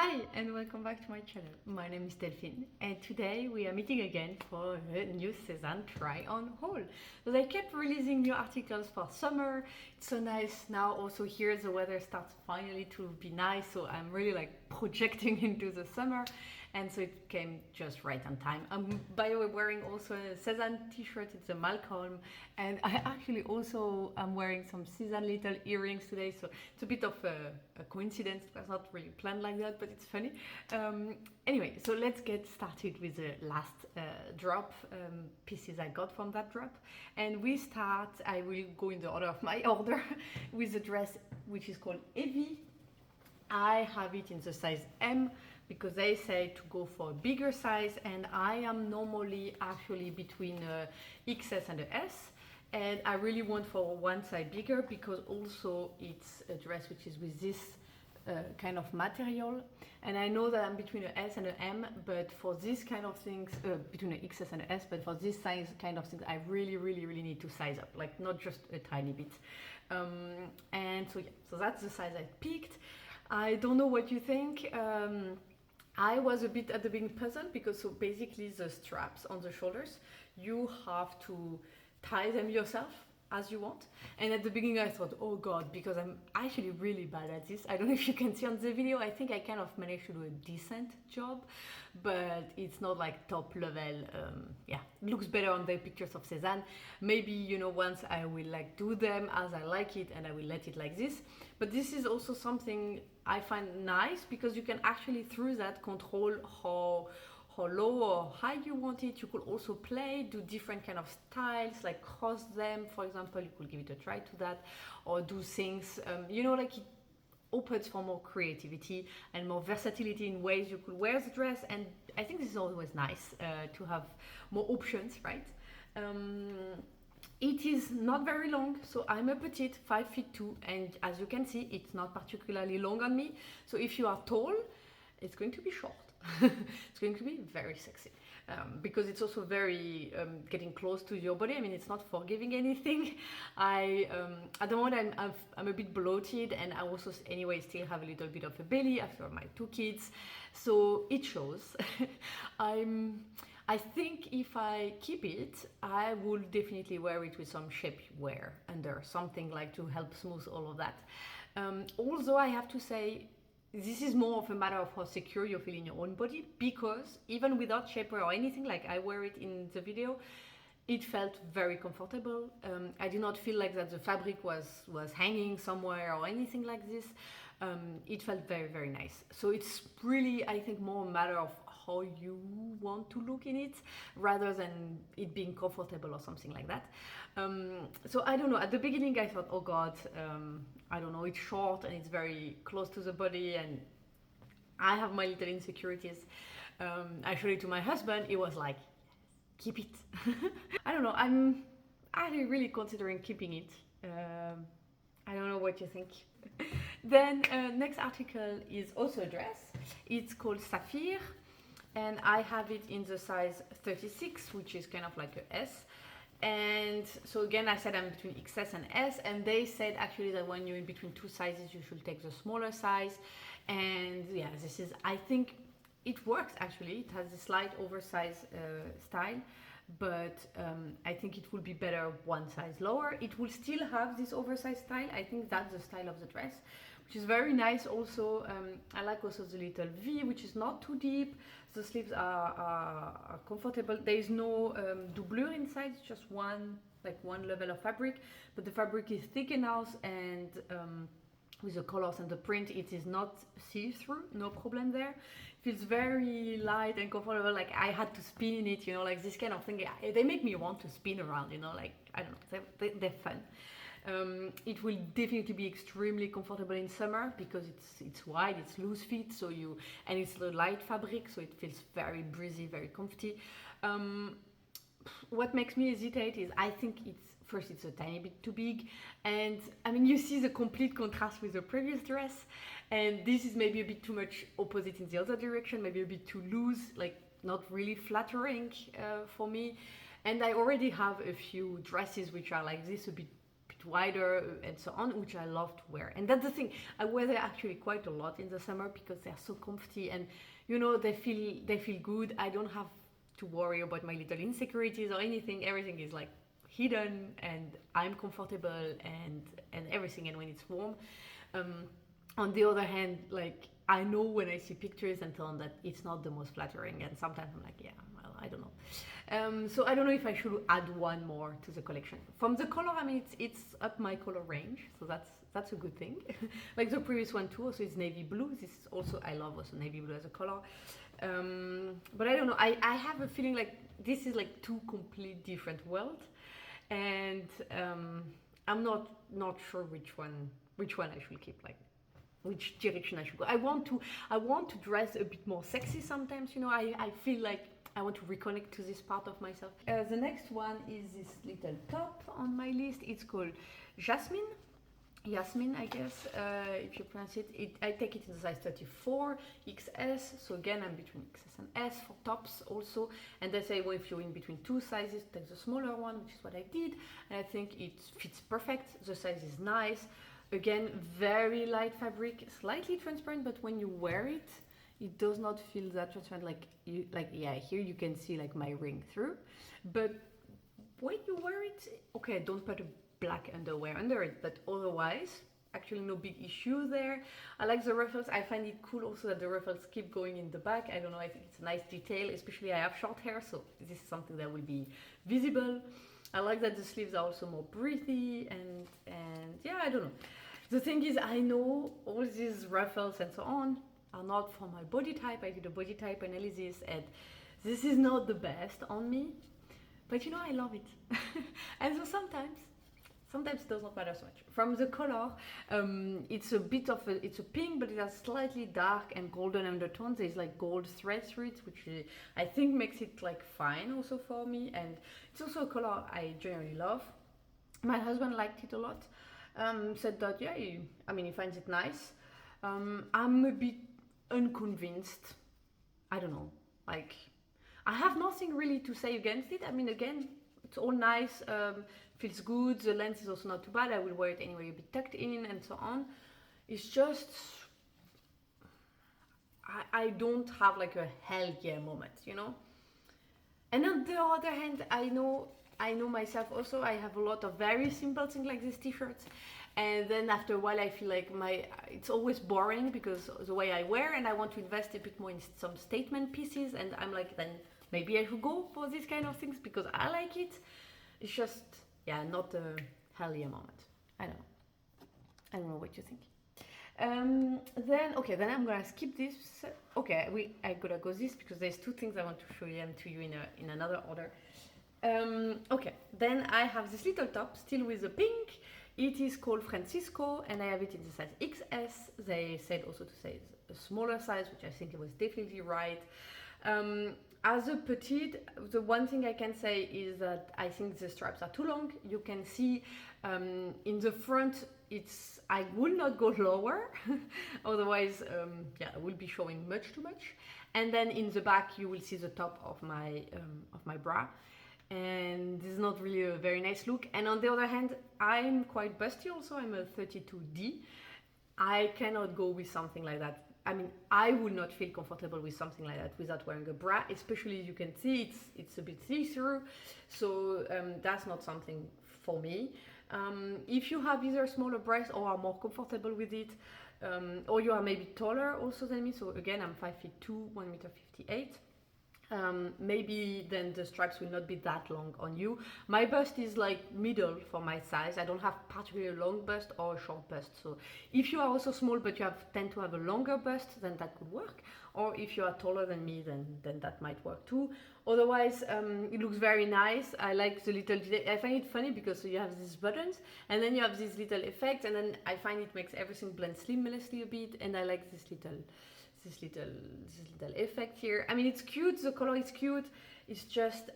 Hi and welcome back to my channel. My name is Delphine and today we are meeting again for a new Sézane try on haul. So they kept releasing new articles for summer. It's so nice now. Also here the weather starts finally to be nice, so I'm really like projecting into the summer, and so it came just right on time. I'm by the way wearing also a Sézane t-shirt. It's a Malcolm, and I actually also am wearing some Sézane little earrings today, so it's a bit of a coincidence. It was not really planned like that, but it's funny. Anyway, so let's get started with the last drop pieces I got from that drop, and we start. I will go in the order of my order with the dress which is called Evie. I have it in the size M because they say to go for a bigger size, and I am normally actually between XS and a S, and I really want for one size bigger because also it's a dress which is with this kind of material, and I know that I'm between an S and an M, but for this kind of things, between an XS and an S, but for this size kind of things, I really need to size up, like not just a tiny bit. And so yeah, so that's the size I picked. I don't know what you think. I was a bit at the beginning puzzled because so basically the straps on the shoulders, you have to tie them yourself as you want. And at the beginning I thought, oh god, because I'm actually really bad at this. I don't know if you can see on the video, I think I kind of managed to do a decent job, but it's not like top level. Yeah, it looks better on the pictures of Sézane. Maybe, you know, once I will like do them as I like it and I will let it like this. But this is also something I find nice because you can actually through that control how low or high you want it. You could also play, do different kind of styles, like cross them, for example. You could give it a try to that, or do things, you know, like it opens for more creativity and more versatility in ways you could wear the dress. And I think this is always nice to have more options, right? It is not very long, so I'm a petite, 5'2", and as you can see, it's not particularly long on me. So if you are tall, it's going to be short. It's going to be very sexy because it's also very getting close to your body. I mean, it's not forgiving anything. At the moment I'm a bit bloated, and I also anyway still have a little bit of a belly after my 2 kids, so it shows. I think if I keep it, I will definitely wear it with some shapewear under, something like to help smooth all of that. Although I have to say, this is more of a matter of how secure you feel in your own body, because even without shapewear or anything, like I wear it in the video, it felt very comfortable. I did not feel like that the fabric was hanging somewhere or anything like this. It felt very nice. So it's really, I think, more a matter of how you want to look in it rather than it being comfortable or something like that. So I don't know, at the beginning I thought, oh god, I don't know, it's short and it's very close to the body and I have my little insecurities. I showed it to my husband, he was like, keep it. I don't know, I'm actually really considering keeping it. I don't know what you think. Then next article is also a dress. It's called Saphir, and I have it in the size 36, which is kind of like a S. And so again, I said I'm between XS and S, and they said actually that when you're in between 2 sizes, you should take the smaller size. And yeah, this is, I think it works actually. It has a slight oversized style, but I think it will be better one size lower. It will still have this oversized style. I think that's the style of the dress, which is very nice also. I like also the little V, which is not too deep. The sleeves are comfortable. There is no doublure inside, it's just one level of fabric, but the fabric is thick enough, and with the colors and the print, it is not see-through, no problem there. It feels very light and comfortable, like I had to spin in it, you know, like this kind of thing. They make me want to spin around, you know, like, I don't know, they're fun. It will definitely be extremely comfortable in summer because it's wide, it's loose fit, so and it's a light fabric, so it feels very breezy, very comfy. What makes me hesitate is I think it's a tiny bit too big, and I mean, you see the complete contrast with the previous dress, and this is maybe a bit too much opposite in the other direction, maybe a bit too loose, like not really flattering for me. And I already have a few dresses which are like this, a bit wider and so on, which I love to wear. And that's the thing, I wear them actually quite a lot in the summer because they're so comfy and you know they feel good. I don't have to worry about my little insecurities or anything. Everything is like hidden and I'm comfortable and everything, and when it's warm. On the other hand, like I know when I see pictures and so on that it's not the most flattering, and sometimes I'm like, yeah, well, I don't know. So I don't know if I should add one more to the collection. From the color, I mean, it's up my color range, so that's a good thing. Like the previous one too, also it's navy blue. This is also, I love also navy blue as a color. But I don't know, I have a feeling like this is like two complete different worlds, and I'm not sure which one I should keep, like which direction I should go. I want to dress a bit more sexy sometimes, you know. I feel like I want to reconnect to this part of myself. The next one is this little top on my list. It's called Jasmine, I guess, if you pronounce it. I take it in the size 34 XS, so again I'm between XS and S for tops also, and they say, well, if you're in between two sizes, take the smaller one, which is what I did, and I think it fits perfect. The size is nice. Again, very light fabric, slightly transparent, but when you wear it, it does not feel that transparent. Yeah, here you can see like my ring through, but when you wear it, okay, don't put a black underwear under it, but otherwise, actually no big issue there. I like the ruffles. I find it cool also that the ruffles keep going in the back. I don't know, I think it's a nice detail, especially I have short hair, so this is something that will be visible. I like that the sleeves are also more breathy, and yeah, I don't know. The thing is, I know all these ruffles and so on are not for my body type. I did a body type analysis and this is not the best on me, but you know, I love it. And so sometimes it does not matter so much. From the color, it's a bit of it's a pink, but it has slightly dark and golden undertones. There's like gold thread through it, which I think makes it like fine also for me, and it's also a color I generally love. My husband liked it a lot. Said that, yeah, he finds it nice. I'm a bit unconvinced. I don't know. Like, I have nothing really to say against it. I mean, again, it's all nice, feels good. The length is also not too bad. I will wear it anyway, a bit tucked in and so on. It's just, I don't have like a hell yeah moment, you know? And on the other hand, I know myself also, I have a lot of very simple things like these t-shirts, and then after a while I feel like it's always boring because the way I wear, and I want to invest a bit more in some statement pieces, and I'm like, then maybe I should go for these kind of things because I like it. It's just, yeah, not a hell yeah moment. I don't know what you think. Then I'm gonna skip this. Okay, I gotta go this because there's two things I want to show them to you in another order. Okay, then I have this little top still with the pink. It is called Francisco, and I have it in the size XS. They said also to say a smaller size, which I think it was definitely right. As a petite, the one thing I can say is that I think the straps are too long. You can see in the front, I will not go lower, otherwise, I will be showing much too much. And then in the back, you will see the top of my bra. And this is not really a very nice look. And on the other hand, I'm quite busty also. I'm a 32D. I cannot go with something like that. I mean, I would not feel comfortable with something like that without wearing a bra, especially you can see it's a bit see-through. So that's not something for me. If you have either smaller breasts or are more comfortable with it, or you are maybe taller also than me, so again, I'm 5'2", 1m58. Maybe then the straps will not be that long on you. My bust is like middle for my size. I don't have particularly a long bust or a short bust. So if you are also small but you tend to have a longer bust, then that could work. Or if you are taller than me, then that might work too. Otherwise, it looks very nice. I like the little detail. I find it funny because you have these buttons and then you have these little effects, and then I find it makes everything blend seamlessly a bit, and I like this little effect here. I mean, it's cute, the color is cute, it's just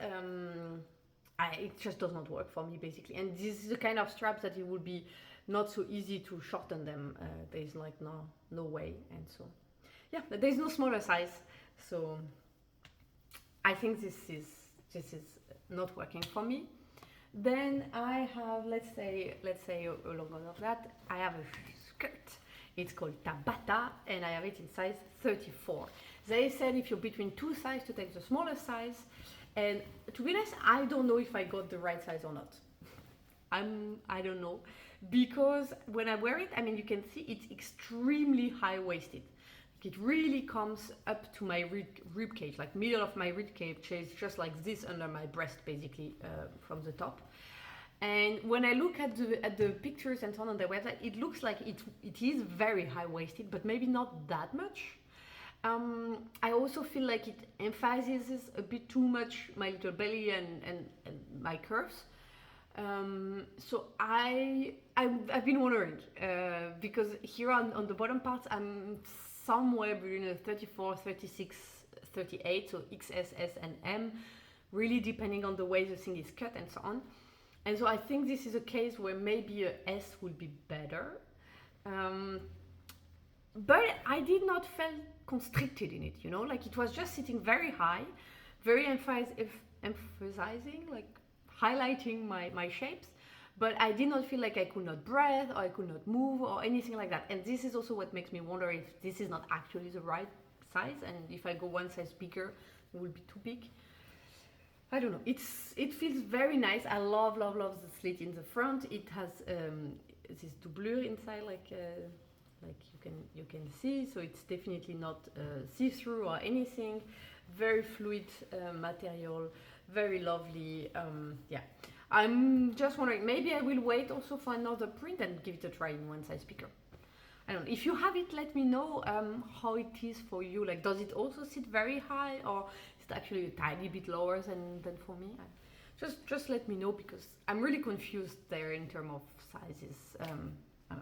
it just does not work for me basically. And this is the kind of straps that it would be not so easy to shorten them. There's like no way, and so yeah, there's no smaller size, so I think this is not working for me. Then I have, let's say along all of that, I have a skirt. It's called Tabata, and I have it in size 34. They said if you're between two sizes to take the smaller size, and to be honest, I don't know if I got the right size or not. I don't know, because when I wear it, I mean, you can see it's extremely high-waisted. It really comes up to my rib cage, like middle of my rib cage, is just like this under my breast, basically, from the top. And when I look at the pictures and so on their website, it looks like it is very high-waisted, but maybe not that much. I also feel like it emphasizes a bit too much my little belly and my curves. So I've been wondering, because here on the bottom parts, I'm somewhere between a 34, 36, 38, so XS, S, and M, really depending on the way the thing is cut and so on. And so I think this is a case where maybe a S would be better. But I did not feel constricted in it, you know, like it was just sitting very high, very emphasizing, like highlighting my shapes, but I did not feel like I could not breathe or I could not move or anything like that. And this is also what makes me wonder if this is not actually the right size, and if I go one size bigger, it will be too big. I don't know. It feels very nice. I love the slit in the front. It has this doublure inside, like you can see. So it's definitely not see-through or anything. Very fluid material. Very lovely. Yeah. I'm just wondering, maybe I will wait also for another print and give it a try in one size bigger. I don't know. If you have it, let me know how it is for you. Like, does it also sit very high, or is it actually a tiny bit lower than for me? Just let me know, because I'm really confused there in terms of sizes. I don't know.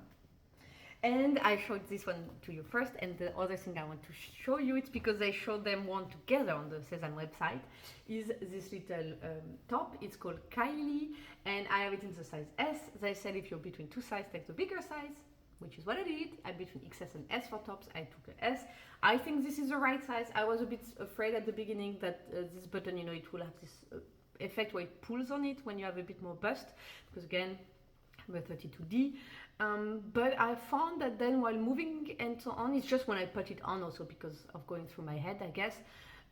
And I showed this one to you first, and the other thing I want to show you, it's because I showed them one together on the Sézane website, is this little top. It's called Kylie, and I have it in the size S. They said if you're between two sizes, take the bigger size, which is what I did. I'm between XS and S for tops. I took an S. I think this is the right size. I was a bit afraid at the beginning that this button, you know, it will have this effect where it pulls on it when you have a bit more bust, because again, I'm a 32D. But I found that then while moving and so on, it's just when I put it on also because of going through my head, I guess,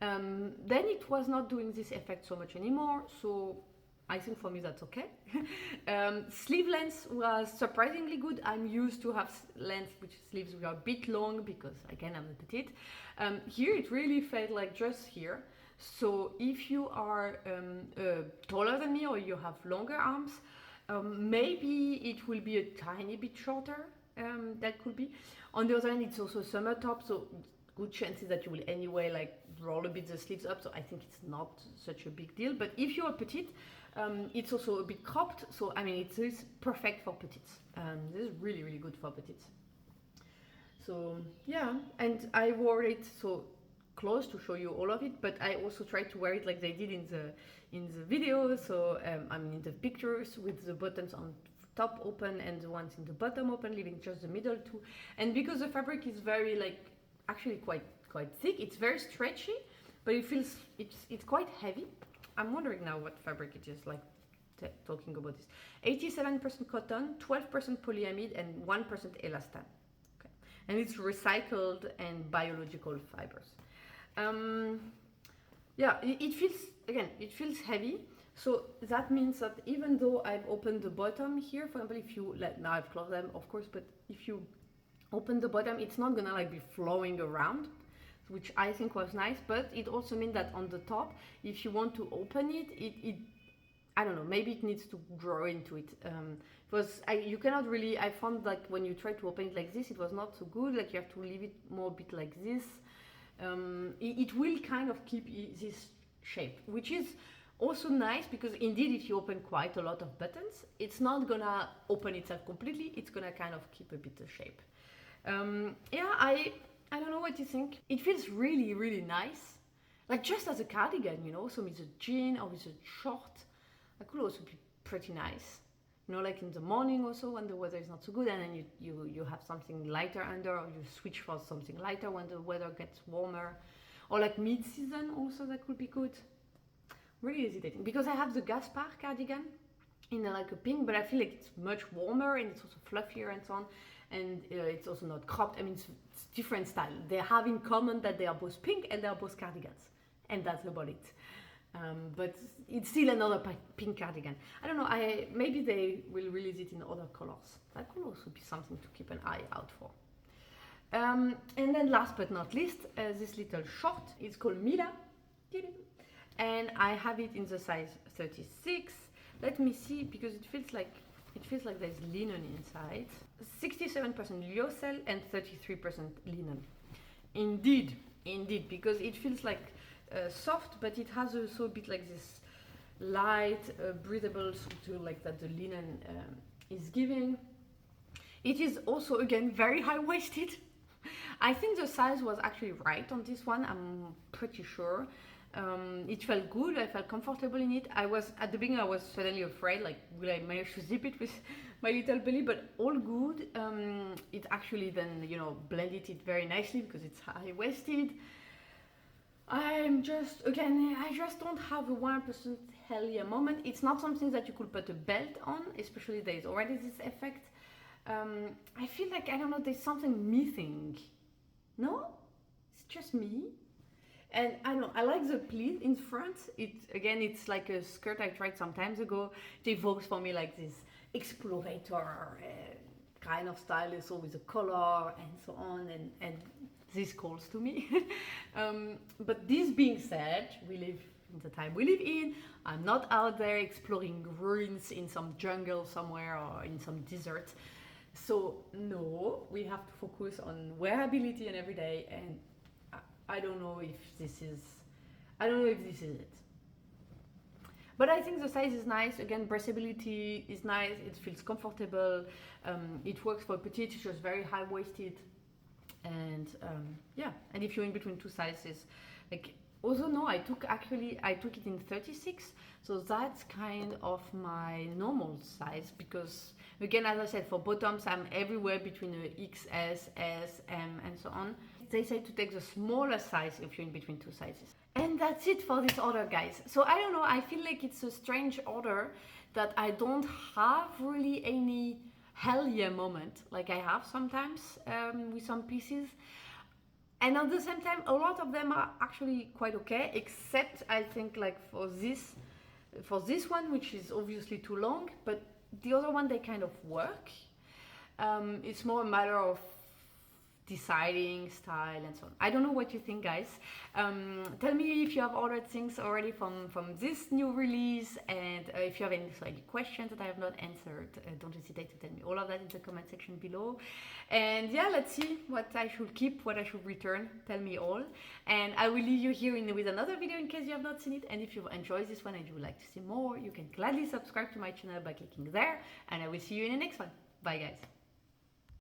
then it was not doing this effect so much anymore. So I think for me that's okay. Sleeve length was surprisingly good. I'm used to have length which sleeves were a bit long because again I'm a petite. Here it really felt like just here. So if you are taller than me or you have longer arms, maybe it will be a tiny bit shorter. That could be. On the other hand, it's also a summer top, so good chances that you will anyway like roll a bit the sleeves up. So I think it's not such a big deal. But if you are petite, it's also a bit cropped. So I mean, it is perfect for petites. This is really good for petites. So yeah, and I wore it so close to show you all of it, but I also tried to wear it like they did in the video. So I mean in the pictures, with the buttons on top open and the ones in the bottom open, leaving just the middle two. And because the fabric is very like actually quite thick, it's very stretchy, but it feels it's quite heavy. I'm wondering now what fabric it is, like talking about this. 87% cotton, 12% polyamide, and 1% elastan. Okay. And it's recycled and biological fibers. Yeah, it feels heavy. So that means that even though I've opened the bottom here, for example, if you like, now I've closed them of course, but if you open the bottom, it's not gonna like be flowing around, which I think was nice. But it also means that on the top, if you want to open it, I don't know, maybe it needs to grow into it. You cannot really, I found like when you try to open it like this, it was not so good. Like you have to leave it more a bit like this. It will kind of keep this shape, which is also nice, because indeed if you open quite a lot of buttons, it's not gonna open itself completely, it's gonna kind of keep a bit of shape. Yeah, I don't know what you think. It feels really nice, like just as a cardigan, you know. So with a jean or with a short, that could also be pretty nice, you know, like in the morning also when the weather is not so good, and then you have something lighter under, or you switch for something lighter when the weather gets warmer, or like mid-season also, that could be good. Really hesitating because I have the Gaspar cardigan, in like a pink, but I feel like it's much warmer and it's also fluffier and so on. And it's also not cropped. I mean, it's different style. They have in common that they are both pink and they are both cardigans, and that's about it. But it's still another pink cardigan. I don't know. Maybe they will release it in other colors. That could also be something to keep an eye out for. And then last but not least, this little short. It's called Mila, and I have it in the size 36. Let me see, because it feels like there's linen inside. 67% lyocell and 33% linen. Indeed, because it feels like soft, but it has also a bit like this light, breathable structure like that the linen is giving. It is also again very high-waisted. I think the size was actually right on this one. I'm pretty sure. It felt good. I felt comfortable in it. At the beginning I was suddenly afraid, like, will I manage to zip it with my little belly? But all good. It actually then, you know, blended it very nicely because it's high-waisted. I just don't have a 100% hell yeah moment. It's not something that you could put a belt on, especially there's already this effect. I feel like, I don't know, there's something missing. No? It's just me. And I know, I like the pleat in front. It's like a skirt I tried some times ago. It evokes for me like this explorator kind of style, so with a color and so on, and this calls to me. But this being said, we live in the time we live in. I'm not out there exploring ruins in some jungle somewhere or in some desert. So no, we have to focus on wearability and every day, and I don't know if this is it. But I think the size is nice. Again, breathability is nice. It feels comfortable. It works for petite. It's just very high-waisted. And yeah, and if you're in between two sizes, like, also no, I took it in 36, so that's kind of my normal size, because again, as I said, for bottoms I'm everywhere between a XS, S, M, and so on. They say to take the smaller size if you're in between two sizes. And that's it for this order, guys. So I don't know, I feel like it's a strange order that I don't have really any hell yeah moment like I have sometimes with some pieces. And at the same time, a lot of them are actually quite okay, except I think like for this one, which is obviously too long, but the other one, they kind of work. It's more a matter of deciding style and so on. I don't know what you think, guys. Tell me if you have ordered things already from this new release, and if you have any questions that I have not answered, don't hesitate to tell me all of that in the comment section below. And yeah, let's see what I should keep, what I should return. Tell me all, and I will leave you here with another video in case you have not seen it. And if you've enjoyed this one and you would like to see more, you can gladly subscribe to my channel by clicking there, and I will see you in the next one. Bye, guys.